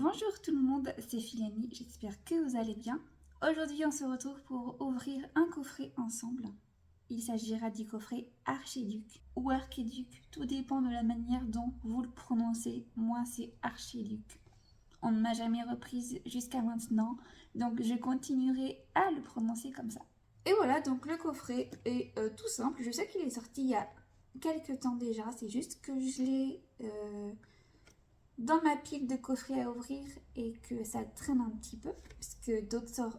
Bonjour tout le monde, c'est Philani, j'espère que vous allez bien. Aujourd'hui on se retrouve pour ouvrir un coffret ensemble. Il s'agira du coffret Archiduc ou Archiduc, tout dépend de la manière dont vous le prononcez. Moi c'est Archiduc. On ne m'a jamais reprise jusqu'à maintenant, donc je continuerai à le prononcer comme ça. Et voilà, donc le coffret est tout simple. Je sais qu'il est sorti il y a quelques temps déjà, c'est juste que je l'ai dans ma pile de coffrets à ouvrir et que ça traîne un petit peu, parce que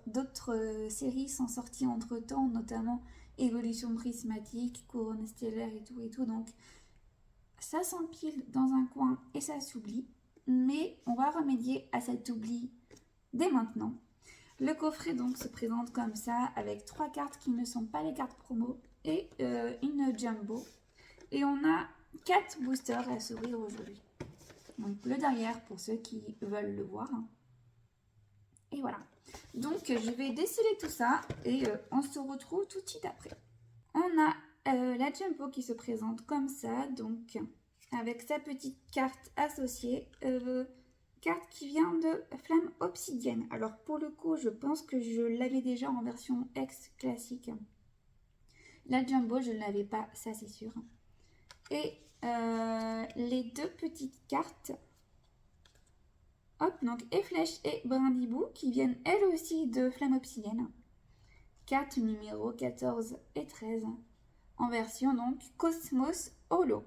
d'autres séries sont sorties entre temps, notamment Évolution prismatique, Couronne stellaire et tout, donc ça s'empile dans un coin et ça s'oublie, mais on va remédier à cet oubli dès maintenant. Le coffret donc se présente comme ça, avec 3 cartes qui ne sont pas les cartes promo et une jumbo, et on a 4 boosters à s'ouvrir aujourd'hui. Donc le derrière pour ceux qui veulent le voir. Et voilà. Donc je vais déceler tout ça et on se retrouve tout de suite après. On a la jumbo qui se présente comme ça, donc avec sa petite carte associée. Carte qui vient de Flamme Obsidienne. Alors pour le coup, je pense que je l'avais déjà en version X classique. La jumbo, je ne l'avais pas, ça c'est sûr. Et les deux petites cartes, hop, donc Efflèche et Brindibou, qui viennent elles aussi de Flamme Obsidienne. Cartes numéro 14 et 13, en version donc Cosmos Holo.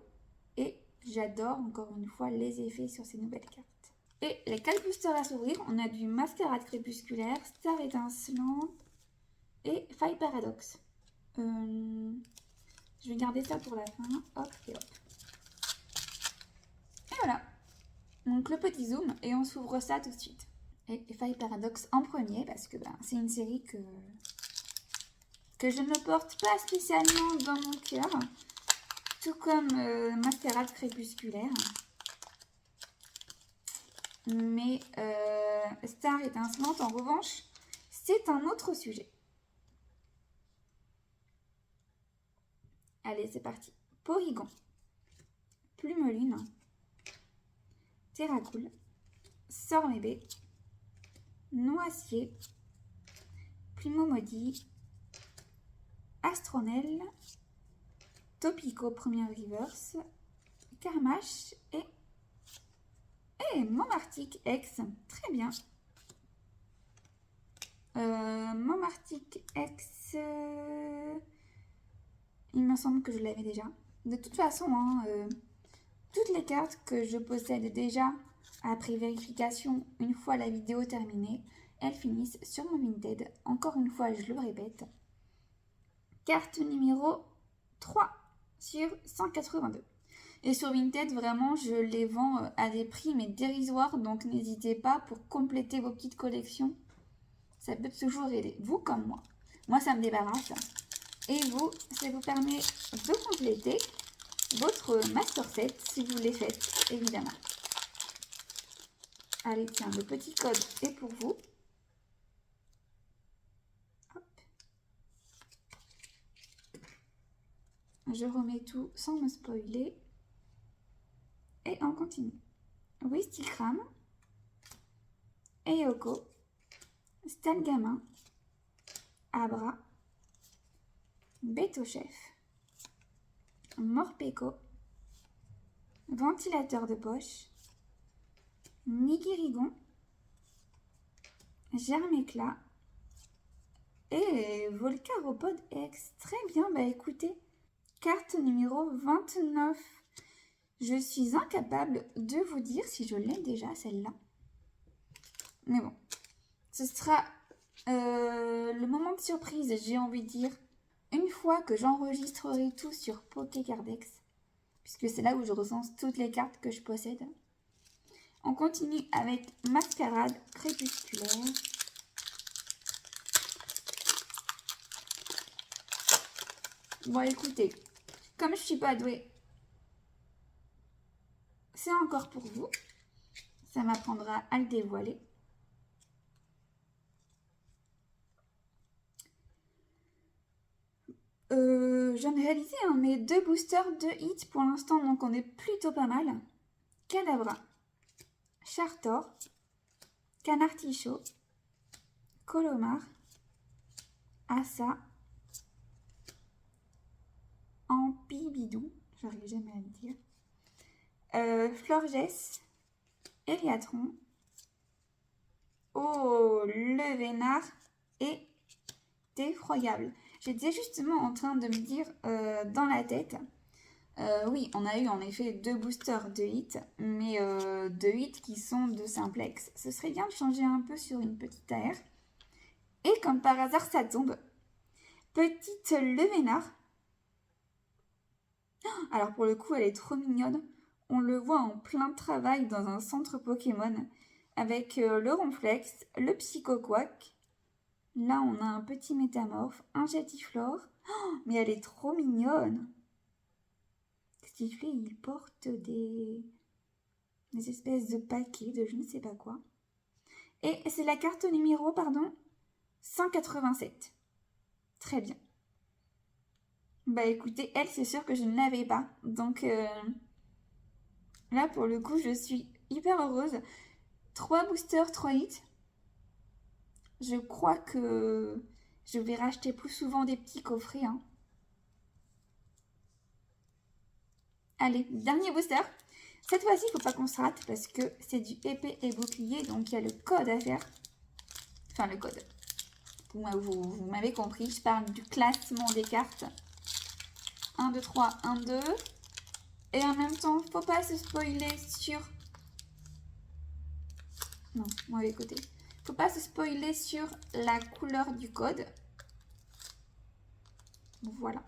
Et j'adore encore une fois les effets sur ces nouvelles cartes. Et les 4 boosters à s'ouvrir, on a du Mascarade Crépusculaire, Star Étincelant et Faille Paradoxe. Je vais garder ça pour la fin, hop et hop. Et voilà, donc le petit zoom et on s'ouvre ça tout de suite. Et Faille Paradoxe en premier parce que c'est une série que je ne porte pas spécialement dans mon cœur, tout comme Mascarade Crépusculaire. Mais Star Étincelante, en revanche, c'est un autre sujet. Allez, c'est parti. Porygon, Plumelune, Terracool, Sormébé, Noisier, Plumeau Maudit, Astronel, Topico Premier Reverse, Carmache et Momartic X. Très bien. Momartic X, il me semble que je l'avais déjà. De toute façon, toutes les cartes que je possède déjà après vérification, une fois la vidéo terminée, elles finissent sur mon Vinted. Encore une fois, je le répète. Carte numéro 3 sur 182. Et sur Vinted, vraiment, je les vends à des prix mais dérisoires. Donc n'hésitez pas pour compléter vos petites collections. Ça peut toujours aider. Vous comme moi. Moi, ça me débarrasse. Et vous, ça vous permet de compléter votre master set si vous les faites, évidemment. Allez, tiens, le petit code est pour vous. Hop. Je remets tout sans me spoiler. Et on continue. Wistikram, Eyoko, Stalgamin, Abra, Betochef, Morpeko, Ventilateur de poche, Nigirigon, Germéclat et Volcaropode X. Très bien, écoutez, carte numéro 29. Je suis incapable de vous dire si je l'ai déjà, celle-là. Mais bon, ce sera le moment de surprise, j'ai envie de dire, une fois que j'enregistrerai tout sur Pokécardex, puisque c'est là où je recense toutes les cartes que je possède. On continue avec Mascarade Crépusculaire. Bon, écoutez, comme je suis pas douée, c'est encore pour vous. Ça m'apprendra à le dévoiler. Je viens de réaliser mes 2 boosters de hits pour l'instant, donc on est plutôt pas mal. Kadabra, Chartor, Canartichaud, Colomar, Assa, Ampibidou, j'arrive jamais à le dire, Florges, Héliatron, Oh, le Vénard et Défroyable. J'étais justement en train de me dire dans la tête, oui, on a eu en effet 2 boosters de hit, mais 2 hits qui sont de simplex. Ce serait bien de changer un peu sur une petite AR. Et comme par hasard, ça tombe. Petite Le Vénard. Alors pour le coup, elle est trop mignonne. On le voit en plein travail dans un centre Pokémon avec le Ronflex, le Psychoquack. Là, on a un petit métamorphe, un Jetiflore. Oh, mais elle est trop mignonne. Qu'est-ce qu'il fait? Il porte des espèces de paquets de je ne sais pas quoi. Et c'est la carte numéro, 187. Très bien. Bah écoutez, elle, c'est sûr que je ne l'avais pas. Donc là, pour le coup, je suis hyper heureuse. 3 boosters, 3 hits. Je crois que je vais racheter plus souvent des petits coffrets. Hein. Allez, dernier booster. Cette fois-ci, il ne faut pas qu'on se rate parce que c'est du épée et bouclier. Donc, il y a le code à faire. Enfin, le code. Vous m'avez compris. Je parle du classement des cartes. 1, 2, 3, 1, 2. Et en même temps, faut pas se spoiler sur... Non, mauvais côté. Faut pas se spoiler sur la couleur du code. Voilà.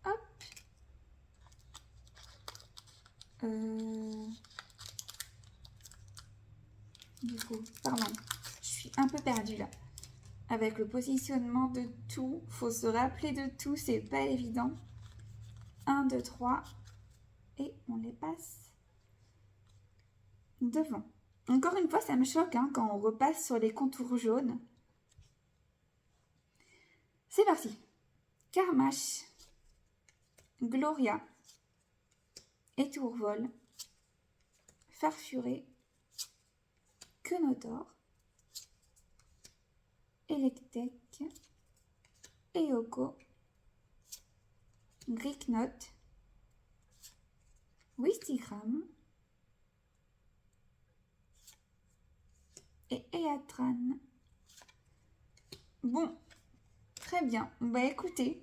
Hop. Du coup, pardon. Je suis un peu perdue là. Avec le positionnement de tout, faut se rappeler de tout, c'est pas évident. 1, 2, 3. Et on les passe devant. Encore une fois, ça me choque hein, quand on repasse sur les contours jaunes. C'est parti. Carmache, Gloria, Étourvol, Farfuré, Quenotor, Electek, Eoko, Gricknote, Wistikram et Eatran. Bon, très bien. Bah écoutez,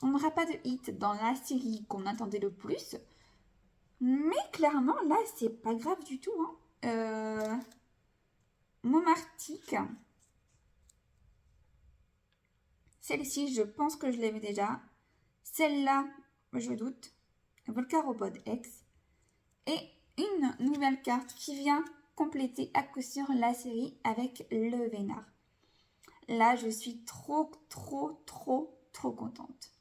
on n'aura pas de hit dans la série qu'on attendait le plus. Mais clairement, là, c'est pas grave du tout. Hein. Momartic. Celle-ci, je pense que je l'avais déjà. Celle-là, je doute. Volcaropod X. Et une nouvelle carte qui vient compléter à coup sûr la série avec le Vénard. Là, je suis trop contente.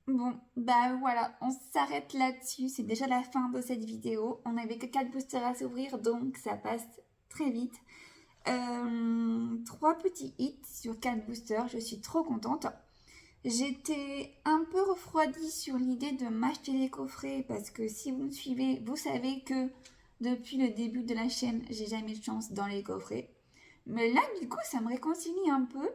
Bon, bah voilà, on s'arrête là-dessus. C'est déjà la fin de cette vidéo. On n'avait que 4 boosters à s'ouvrir, donc ça passe très vite. 3 petits hits sur 4 boosters, je suis trop contente. J'étais un peu refroidie sur l'idée de m'acheter des coffrets parce que si vous me suivez, vous savez que depuis le début de la chaîne, j'ai jamais de chance dans les coffrets. Mais là, du coup, ça me réconcilie un peu.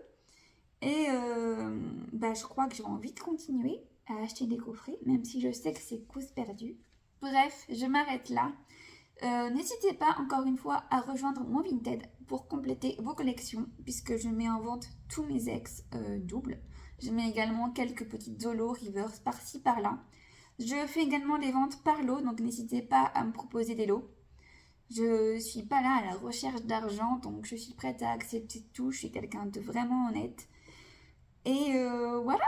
Et je crois que j'ai envie de continuer à acheter des coffrets, même si je sais que c'est cause perdue. Bref, je m'arrête là. N'hésitez pas encore une fois à rejoindre mon Vinted pour compléter vos collections puisque je mets en vente tous mes ex doubles. Je mets également quelques petites Zolo, reverse par-ci par-là. Je fais également les ventes par lot, donc n'hésitez pas à me proposer des lots. Je suis pas là à la recherche d'argent, donc je suis prête à accepter tout. Je suis quelqu'un de vraiment honnête. Et voilà,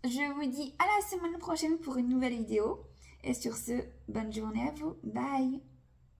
je vous dis à la semaine prochaine pour une nouvelle vidéo. Et sur ce, bonne journée à vous. Bye!